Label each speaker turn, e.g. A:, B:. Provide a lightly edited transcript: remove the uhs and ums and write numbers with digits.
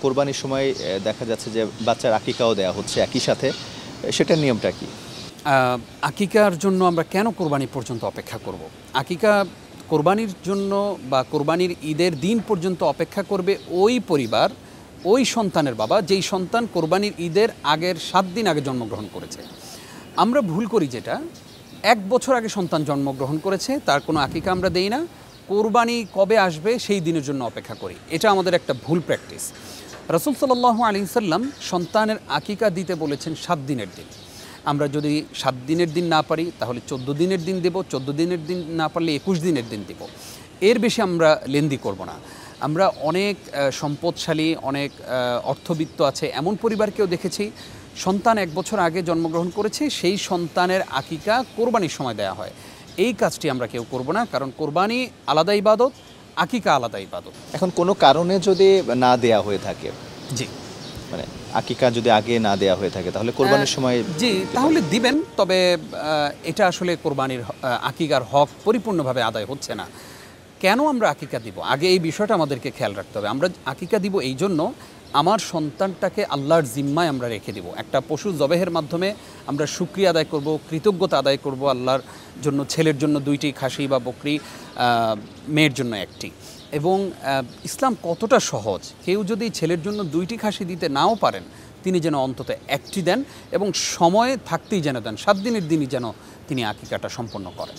A: কোরবানির সময় দেখা যাচ্ছে যে বাচ্চার আকিকাও দেয়া হচ্ছে একই সাথে, সেটার নিয়মটা কি?
B: আকিকার জন্য আমরা কেন কোরবানি পর্যন্ত অপেক্ষা করব? আকিকা কোরবানির জন্য বা কোরবানির ঈদের দিন পর্যন্ত অপেক্ষা করবে ওই পরিবার, ওই সন্তানের বাবা যেই সন্তান কোরবানির ঈদের আগের 7 দিন আগে জন্মগ্রহণ করেছে। আমরা ভুল করি যেটা, 1 বছর আগে সন্তান জন্মগ্রহণ করেছে, তার কোনো আকিকা আমরা দেই না, কোরবানি কবে আসবে সেই দিনের জন্য অপেক্ষা করি। এটা আমাদের একটা ভুল প্র্যাকটিস। রাসূল সাল্লাল্লাহু আলাইহি সাল্লাম সন্তানের আকিকা দিতে বলেছেন 7 দিনের দিন। আমরা যদি 7 দিনের দিন না পারি তাহলে 14 দিনের দিন দেব, 14 দিনের দিন না পারলে 21 দিনের দিন দেব। এর বেশি আমরা লেন্দি করব না। আমরা অনেক সম্পদশালী, অনেক অর্থবিত্ত আছে এমন পরিবারকেও দেখেছি, সন্তান 1 বছর আগে জন্মগ্রহণ করেছে, সেই সন্তানের আকিকা কোরবানির সময় দেয়া হয়। এই কাজটি আমরা কেউ করব না, কারণ কোরবানি আলাদা ইবাদত, আকিকা আলাদা ইবাদত।
A: এখন কোনো কারণে যদি না দেয়া হয়ে থাকে,
B: জি,
A: মানে আকিকা যদি আগে না দেয়া হয়ে থাকে তাহলে কোরবানির সময়
B: জি তাহলে দিবেন, তবে এটা আসলে কোরবানির আকিকার হক পরিপূর্ণভাবে আদায় হচ্ছে না। কেন আমরা আকিকা দিব, আগে এই বিষয়টা আমাদেরকে খেয়াল রাখতে হবে। আমরা আকিকা দিব এই জন্য, আমার সন্তানটাকে আল্লাহর জিম্মায় আমরা রেখে দিব। একটা পশু জবেহের মাধ্যমে আমরা শুকরিয়া আদায় করব, কৃতজ্ঞতা আদায় করব আল্লাহর জন্য। ছেলের জন্য 2টি খাসি বা বকরি, মেয়ের জন্য 1টি। এবং ইসলাম কতটা সহজ, কেউ যদি ছেলের জন্য 2টি খাসি দিতে নাও পারেন, তিনি যেন অন্তত 1টি দেন এবং সময় থাকতেই যেন দেন, 7 দিনের দিনই যেন তিনি আকিকাটা সম্পন্ন করেন।